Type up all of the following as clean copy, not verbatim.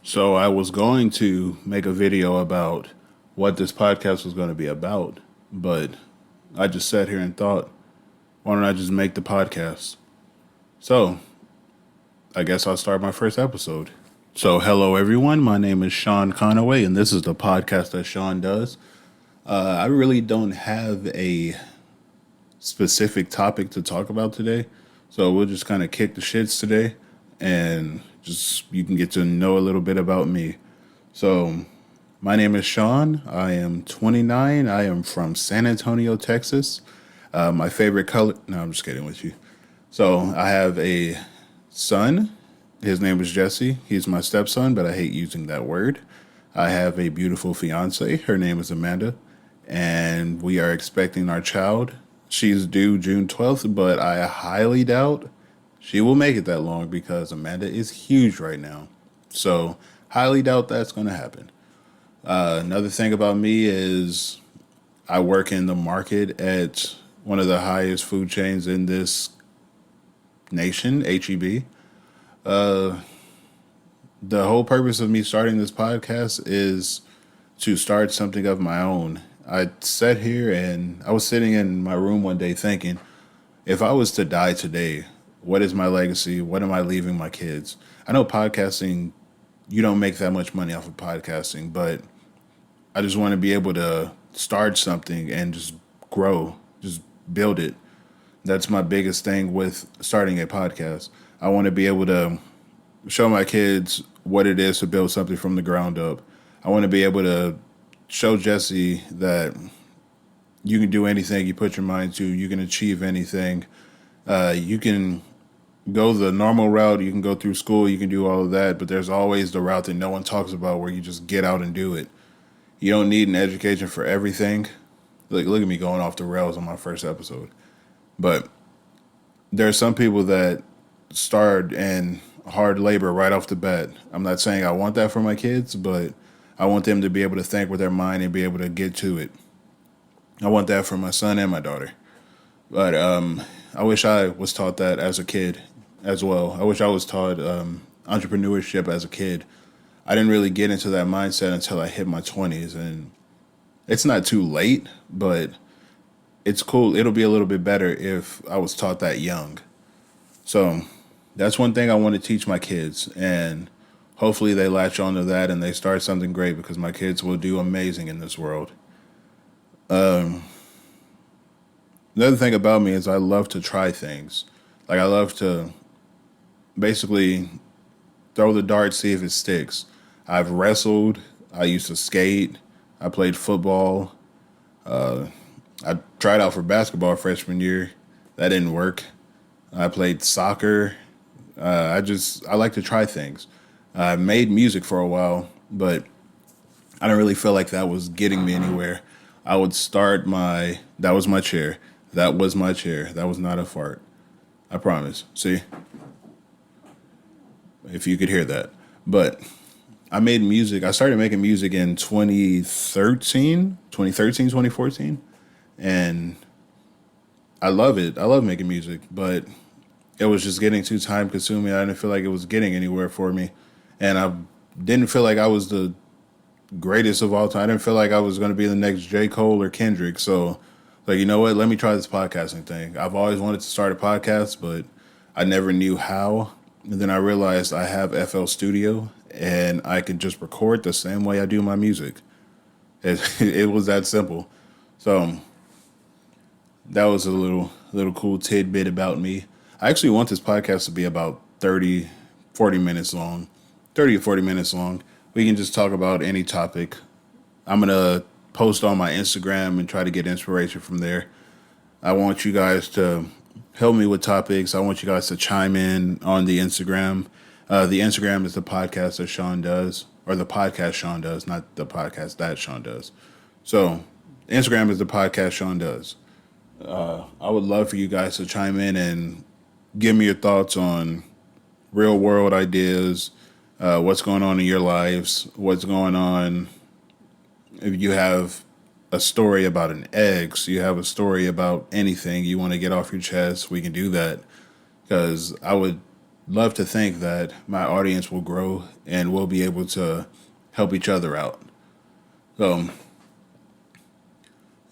So I was going to make a video about what this podcast was going to be about, but I just sat here and thought, why don't I just make the podcast? So I guess I'll start my first episode. So hello everyone, my name is Shawn Conaway, and this is the podcast that Shawn does. I really don't have a specific topic to talk about today, so we'll just kind of kick the shits today, and just you can get to know a little bit about me. So, my name is Shawn. I am 29. I am from San Antonio, Texas. My favorite color. No, I'm just kidding with you. So, I have a son. His name is Jesse. He's my stepson, but I hate using that word. I have a beautiful fiance. Her name is Amanda. And we are expecting our child. She's due June 12th, but I highly doubt she will make it that long because Amanda is huge right now. So, highly doubt that's going to happen. Another thing about me is I work in the market at one of the highest food chains in this nation, HEB. The whole purpose of me starting this podcast is to start something of my own. I sat here and I was sitting in my room one day thinking, if I was to die today, what is my legacy? What am I leaving my kids? I know podcasting, you don't make that much money off of podcasting, but I just want to be able to start something and just grow, just build it. That's my biggest thing with starting a podcast. I want to be able to show my kids what it is to build something from the ground up. I want to be able to show Jesse that you can do anything you put your mind to. You can achieve anything. You can go the normal route. You can go through school. You can do all of that. But there's always the route that no one talks about where you just get out and do it. You don't need an education for everything. Look at me going off the rails on my first episode. But there are some people that start in hard labor right off the bat. I'm not saying I want that for my kids, but I want them to be able to think with their mind and be able to get to it. I want that for my son and my daughter. But I wish I was taught that as a kid as well. I wish I was taught entrepreneurship as a kid. I didn't really get into that mindset until I hit my 20s. And it's not too late, but it's cool. It'll be a little bit better if I was taught that young. So that's one thing I want to teach my kids. And hopefully they latch onto that and they start something great because my kids will do amazing in this world. Another thing about me is I love to try things. Like I love to basically throw the dart, see if it sticks. I've wrestled. I used to skate. I played football. I tried out for basketball freshman year. That didn't work. I played soccer. I like to try things. I made music for a while, but I didn't really feel like that was getting me anywhere. I would start that was my chair. That was my chair. That was not a fart. I promise. See? If you could hear that. But I made music. I started making music in 2014. And I love it. I love making music, but it was just getting too time consuming. I didn't feel like it was getting anywhere for me. And I didn't feel like I was the greatest of all time. I didn't feel like I was going to be the next J. Cole or Kendrick. So, like, you know what? Let me try this podcasting thing. I've always wanted to start a podcast, but I never knew how. And then I realized I have FL Studio and I can just record the same way I do my music. It was that simple. So that was a little cool tidbit about me. I actually want this podcast to be about 40 minutes long. 30 or 40 minutes long. We can just talk about any topic. I'm going to post on my Instagram and try to get inspiration from there. I want you guys to help me with topics. I want you guys to chime in on the Instagram. The Instagram is the podcast that Shawn does, or the podcast Shawn does, not the podcast that Shawn does. So, Instagram is the podcast Shawn does. I would love for you guys to chime in and give me your thoughts on real world ideas, what's going on in your lives, what's going on. If you have a story about an ex, you have a story about anything you want to get off your chest, we can do that. Because I would love to think that my audience will grow and we'll be able to help each other out. So,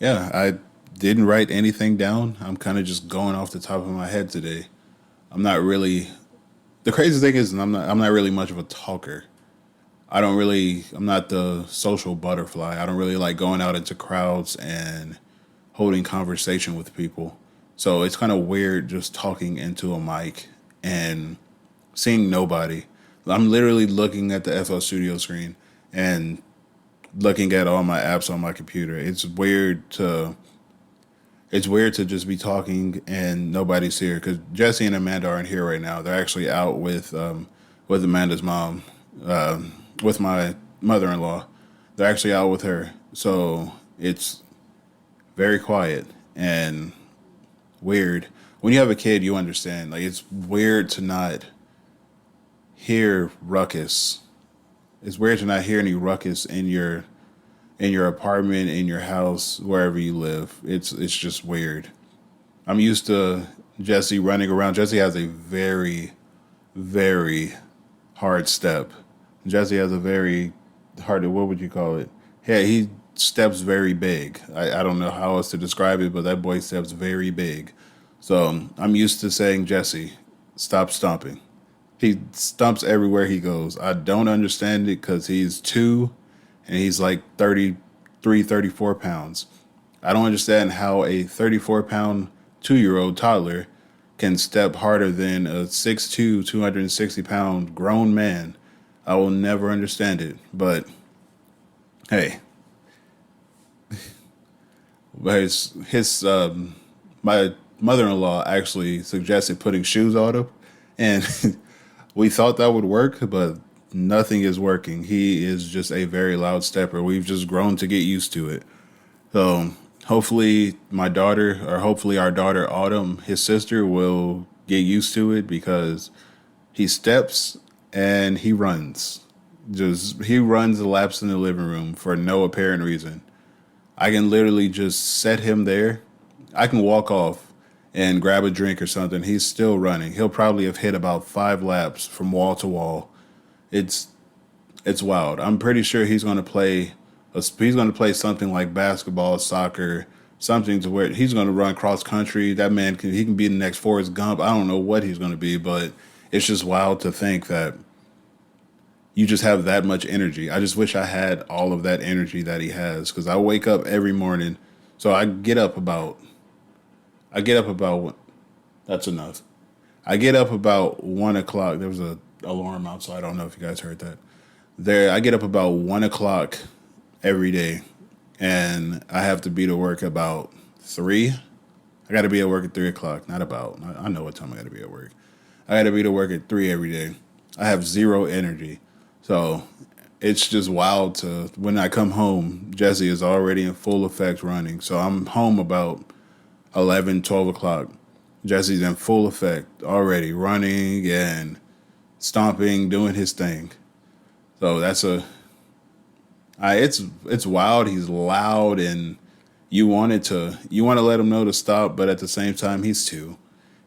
yeah, I didn't write anything down. I'm kind of just going off the top of my head today. I'm not really. The crazy thing is, I'm not really much of a talker. I'm not the social butterfly. I don't really like going out into crowds and holding conversation with people. So it's kind of weird just talking into a mic and seeing nobody. I'm literally looking at the FL Studio screen and looking at all my apps on my computer. It's weird to just be talking and nobody's here because Jesse and Amanda aren't here right now. They're actually out with Amanda's mom, with my mother-in-law. They're actually out with her, so it's very quiet and weird. When you have a kid, you understand. Like it's weird to not hear ruckus. It's weird to not hear any ruckus in your apartment, in your house, wherever you live. It's just weird. I'm used to Jesse running around. Jesse has a very, very hard step. Jesse has a very hard, what would you call it? Yeah, he steps very big. I don't know how else to describe it, but that boy steps very big. So I'm used to saying, Jesse, stop stomping. He stumps everywhere he goes. I don't understand it because he's two and he's like 33, 34 pounds. I don't understand how a 34-pound 2 year old toddler can step harder than a 6'2", 260-pound grown man. I will never understand it. But hey, my mother-in-law actually suggested putting shoes on him, and we thought that would work, but nothing is working. He is just a very loud stepper. We've just grown to get used to it. So hopefully hopefully our daughter Autumn, his sister, will get used to it because he steps and he runs. He runs the laps in the living room for no apparent reason. I can literally just set him there. I can walk off and grab a drink or something. He's still running. He'll probably have hit about 5 laps from wall to wall. It's it's wild. I'm pretty sure he's going to play something like basketball, soccer, something to where he's going to run cross country. He can be the next Forrest Gump. I don't know what he's going to be, but it's just wild to think that you just have that much energy. I just wish I had all of that energy that he has because I wake up every morning. So I get up about that's enough. I get up about 1 o'clock. There was a alarm outside. I don't know if you guys heard that. I get up about 1 o'clock every day, and I have to be to work about 3. I got to be at work at 3 o'clock. Not about. I know what time I got to be at work. I got to be to work at 3 every day. I have zero energy, so it's just wild to when I come home. Jesse is already in full effect running, so I'm home about 11, 12 o'clock. Jesse's in full effect already, running and stomping, doing his thing. So it's wild. He's loud, and you want to let him know to stop, but at the same time, he's two.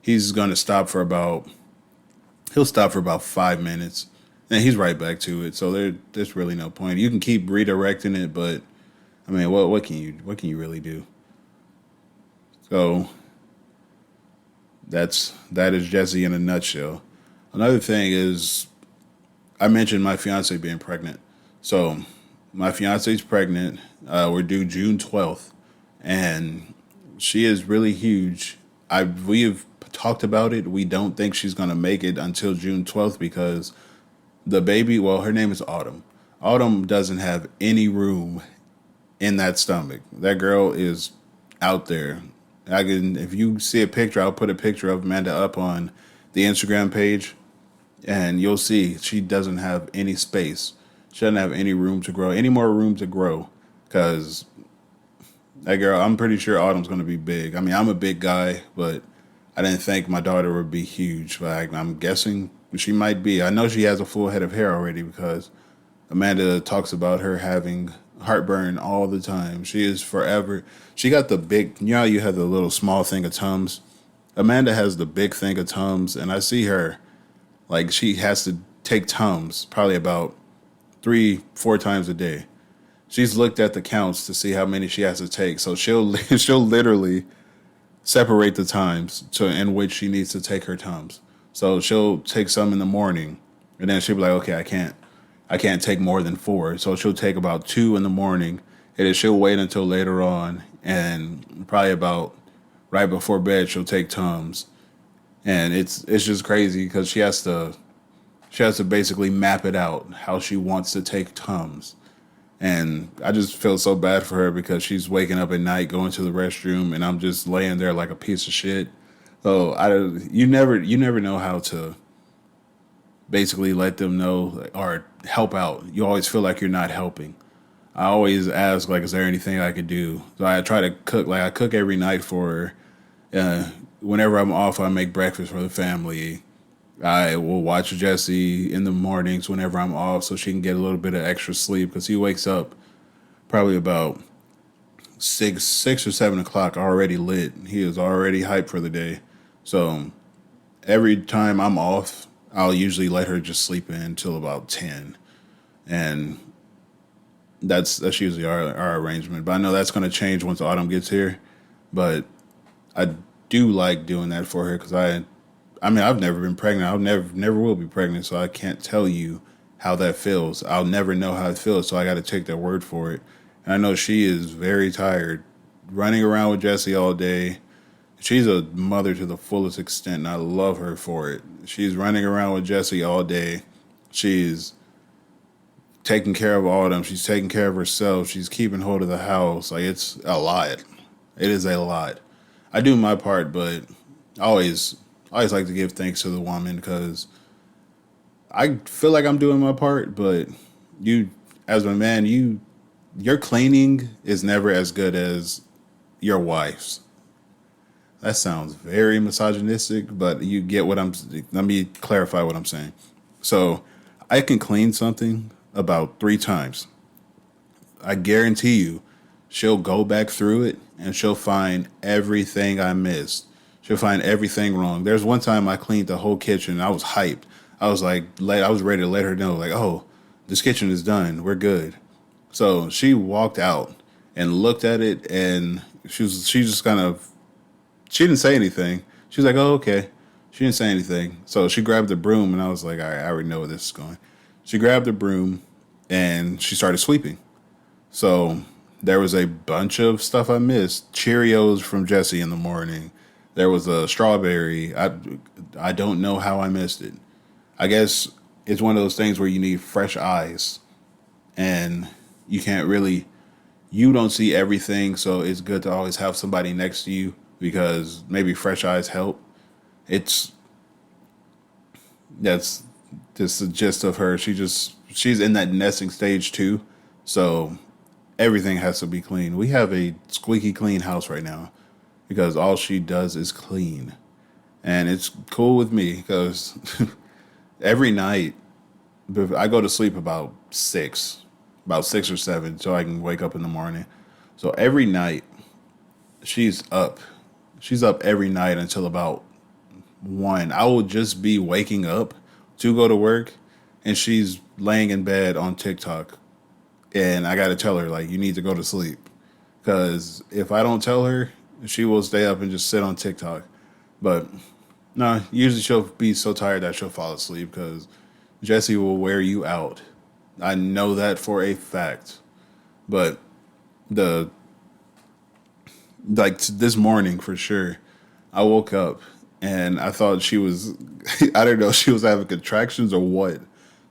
He's gonna he'll stop for about 5 minutes, and he's right back to it. So there's really no point. You can keep redirecting it, but I mean, what can you really do? So that is Jesse in a nutshell. Another thing is I mentioned my fiance being pregnant. So my fiance's pregnant. We're due June 12th, and she is really huge. We have talked about it. We don't think she's gonna make it until June 12th because the baby. Well, her name is Autumn. Autumn doesn't have any room in that stomach. That girl is out there. If you see a picture, I'll put a picture of Amanda up on the Instagram page, and you'll see she doesn't have any space. She doesn't have any room to grow, any more room to grow, because that girl, I'm pretty sure Autumn's going to be big. I mean, I'm a big guy, but I didn't think my daughter would be huge. But I'm guessing she might be. I know she has a full head of hair already because Amanda talks about her having heartburn all the time. She is forever. She got the big, you know, how you have the little small thing of Tums. Amanda has the big thing of Tums, and I see her. Like she has to take Tums probably about 3, 4 times a day. She's looked at the counts to see how many she has to take. So she'll literally separate the times to in which she needs to take her Tums. So she'll take some in the morning, and then she'll be like, okay, I can't take more than four. So she'll take about two in the morning, and then she'll wait until later on, and probably about right before bed she'll take Tums, and it's just crazy because she has to basically map it out how she wants to take Tums. And I just feel so bad for her because she's waking up at night going to the restroom, and I'm just laying there like a piece of shit. So you never know how to basically let them know or help out. You always feel like you're not helping. I always ask like, is there anything I could do? So I try to cook. Like I cook every night for her. Whenever I'm off, I make breakfast for the family. I will watch Jesse in the mornings whenever I'm off, so she can get a little bit of extra sleep because he wakes up probably about 6 or 7 o'clock already lit. He is already hyped for the day. So every time I'm off, I'll usually let her just sleep in until about 10, and that's usually our arrangement. But I know that's going to change once autumn gets here. But I do like doing that for her because I mean, I've never been pregnant. I'll never will be pregnant, so I can't tell you how that feels. I'll never know how it feels, so I got to take their word for it. And I know she is very tired, running around with Jesse all day. She's a mother to the fullest extent, and I love her for it. She's running around with Jesse all day. She's taking care of all of them. She's taking care of herself. She's keeping hold of the house. Like it's a lot. It is a lot. I do my part, but I always like to give thanks to the woman because I feel like I'm doing my part, but you, as a man, your cleaning is never as good as your wife's. That sounds very misogynistic, but you get what I'm. Let me clarify what I'm saying. So, I can clean something about 3 times. I guarantee you, she'll go back through it and she'll find everything I missed. She'll find everything wrong. There's one time I cleaned the whole kitchen. I was hyped. I was like, I was ready to let her know, like, oh, this kitchen is done. We're good. So she walked out and looked at it, and she just kind of, she didn't say anything. She was like, oh, okay. She didn't say anything. So she grabbed the broom, and I was like, all right, I already know where this is going. She grabbed the broom and she started sweeping. So there was a bunch of stuff I missed. Cheerios from Jesse in the morning. There was a strawberry. I don't know how I missed it. I guess it's one of those things where you need fresh eyes, and you can't really, you don't see everything, so it's good to always have somebody next to you because maybe fresh eyes help. It's That's just the gist of her. She's in that nesting stage too, so everything has to be clean. We have a squeaky clean house right now because all she does is clean, and it's cool with me because every night I go to sleep about 6 or 7, so I can wake up in the morning. So every night she's up. She's up every night until about 1. I will just be waking up to go to work, and she's laying in bed on TikTok, and I got to tell her like, you need to go to sleep, because if I don't tell her, she will stay up and just sit on TikTok. But no, usually she'll be so tired that she'll fall asleep because Jesse will wear you out. I know that for a fact. But the this morning for sure, I woke up and I thought she was I don't know, she was having contractions or what.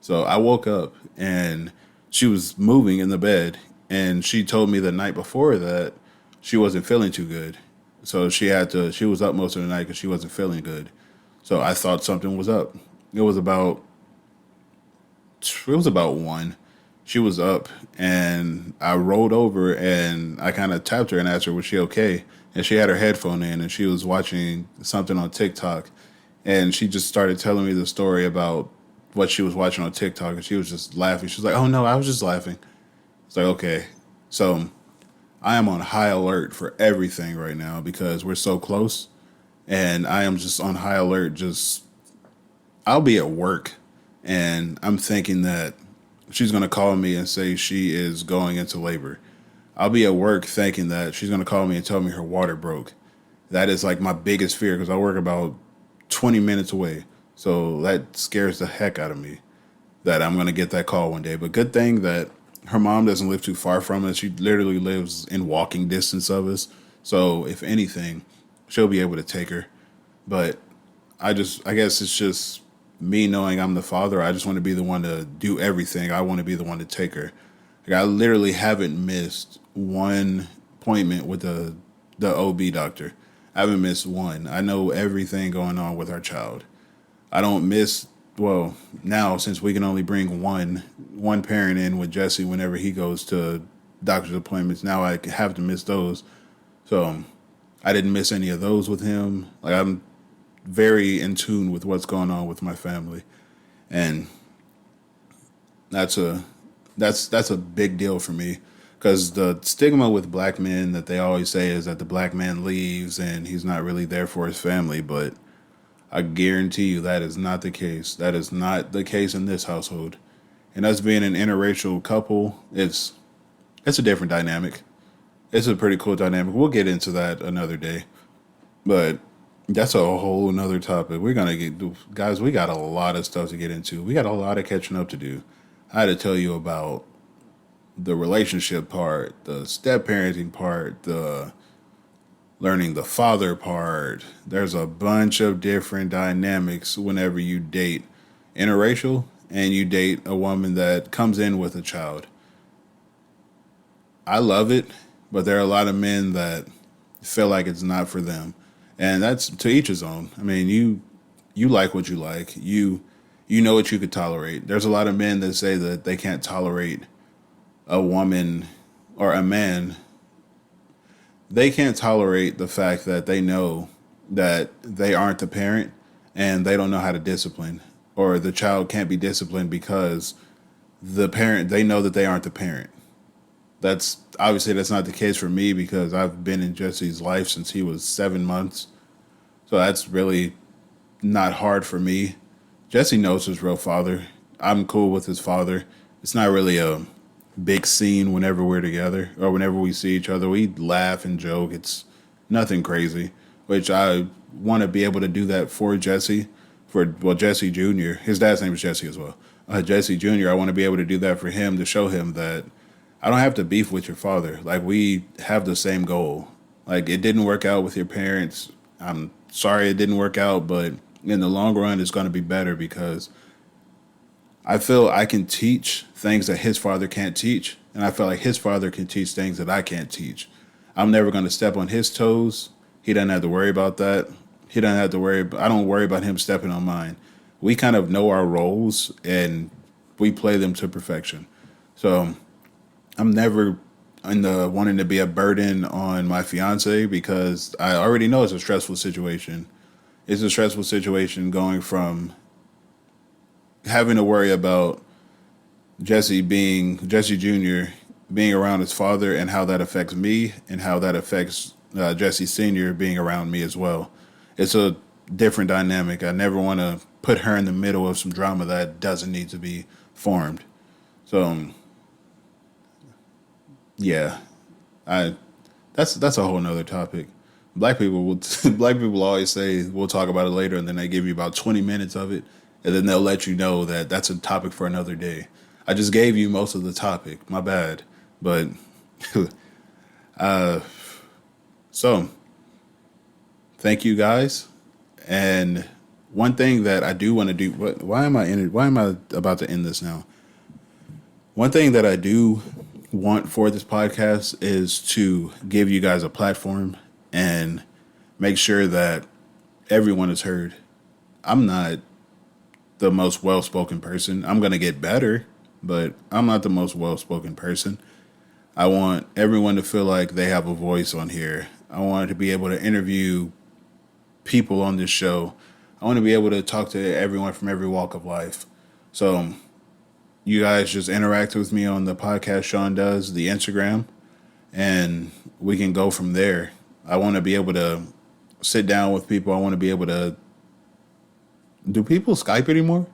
So I woke up and she was moving in the bed, and she told me the night before that she wasn't feeling too good. So she was up most of the night because she wasn't feeling good. So I thought something was up. It was about it was about 1. She was up, and I rolled over and I kind of tapped her and asked her, was she okay? And she had her headphone in and she was watching something on TikTok. And she just started telling me the story about what she was watching on TikTok. And she was just laughing. She was like, oh no, I was just laughing. It's like, okay. So I am on high alert for everything right now because we're so close. And I am just on high alert, just I'll be at work and I'm thinking that she's going to call me and say she is going into labor. I'll be at work thinking that she's going to call me and tell me her water broke. That is like my biggest fear because I work about 20 minutes away. So that scares the heck out of me that I'm going to get that call one day. But good thing that her mom doesn't live too far from us. She literally lives in walking distance of us. So if anything, she'll be able to take her. But I guess it's just me knowing I'm the father. I just want to be the one to do everything. I want to be the one to take her. Like, I literally haven't missed one appointment with the OB doctor. I haven't missed one. I know everything going on with our child. I don't miss, well, now since we can only bring one parent in with Jesse whenever he goes to doctor's appointments, now I have to miss those. So I didn't miss any of those with him. Like, I'm very in tune with what's going on with my family. And that's a big deal for me because the stigma with black men that they always say is that the black man leaves and he's not really there for his family, but I guarantee you that is not the case. That is not the case in this household. And us being an interracial couple, it's a different dynamic. It's a pretty cool dynamic. We'll get into that another day. But that's a whole another topic. We're gonna get, guys, we got a lot of stuff to get into. We got a lot of catching up to do. I had to tell you about the relationship part, the step parenting part, the learning the father part. There's a bunch of different dynamics whenever you date interracial and you date a woman that comes in with a child. I love it, but there are a lot of men that feel like it's not for them. And that's to each his own. I mean, you like what you like. You know what you could tolerate. There's a lot of men that say that they can't tolerate a woman or a man. They can't tolerate the fact that they know that they aren't the parent and they don't know how to discipline, or the child can't be disciplined because the parent, they know that they aren't the parent. That's obviously that's not the case for me because I've been in Jesse's life since he was 7 months. So that's really not hard for me. Jesse knows his real father. I'm cool with his father. It's not really a big scene whenever we're together or whenever we see each other. We laugh and joke. It's nothing crazy, which I want to be able to do that for Jesse, Jesse Jr. His dad's name is Jesse as well. Jesse Jr., I want to be able to do that for him to show him that I don't have to beef with your father. Like, we have the same goal. Like, it didn't work out with your parents. I'm sorry it didn't work out, but in the long run, it's going to be better because I feel I can teach things that his father can't teach, and I feel like his father can teach things that I can't teach. I'm never going to step on his toes. He doesn't have to worry about that. He doesn't have to worry. I don't worry about him stepping on mine. We kind of know our roles, and we play them to perfection. So I'm never in the wanting to be a burden on my fiance because I already know it's a stressful situation. It's a stressful situation going from having to worry about Jesse Jr. being around his father and how that affects me and how that affects Jesse Sr. being around me as well. It's a different dynamic. I never want to put her in the middle of some drama that doesn't need to be formed. So yeah, I that's a whole nother topic. Black people will black people always say we'll talk about it later, and then they give you about 20 minutes of it, and then they'll let you know that that's a topic for another day. I just gave you most of the topic. My bad, but uh, so thank you guys. And one thing that I do want to do. Why am I in it? Why am I about to end this now? One thing that I do want for this podcast is to give you guys a platform and make sure that everyone is heard. I'm not the most well-spoken person. I'm going to get better, but I'm not the most well-spoken person. I want everyone to feel like they have a voice on here. I want to be able to interview people on this show. I want to be able to talk to everyone from every walk of life. So you guys just interact with me on the podcast Shawn does, the Instagram, and we can go from there. I want to be able to sit down with people. I want to be able to Do people Skype anymore?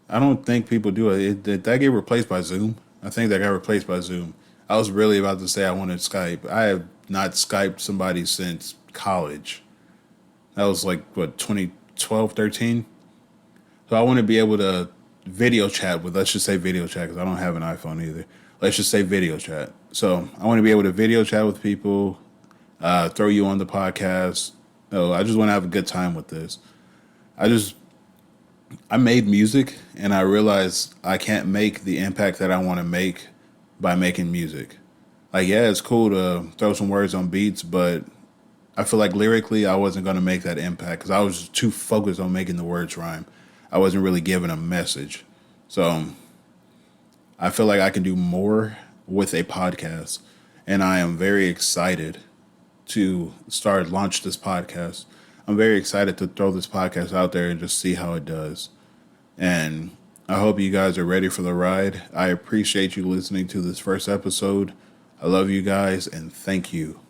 I don't think people do it. Did that get replaced by Zoom? I think that got replaced by Zoom. I was really about to say I wanted Skype. I have not Skyped somebody since college. That was like, what, 2012, 13? So I want to be able to video chat with, let's just say video chat, because I don't have an iPhone either. Let's just say video chat. So I want to be able to video chat with people, throw you on the podcast. No, I just want to have a good time with this. I just I made music and I realized I can't make the impact that I want to make by making music. Like, yeah, it's cool to throw some words on beats, but I feel like lyrically I wasn't going to make that impact because I was just too focused on making the words rhyme. I wasn't really giving a message. So I feel like I can do more with a podcast. And I am very excited to launch this podcast. I'm very excited to throw this podcast out there and just see how it does. And I hope you guys are ready for the ride. I appreciate you listening to this first episode. I love you guys and thank you.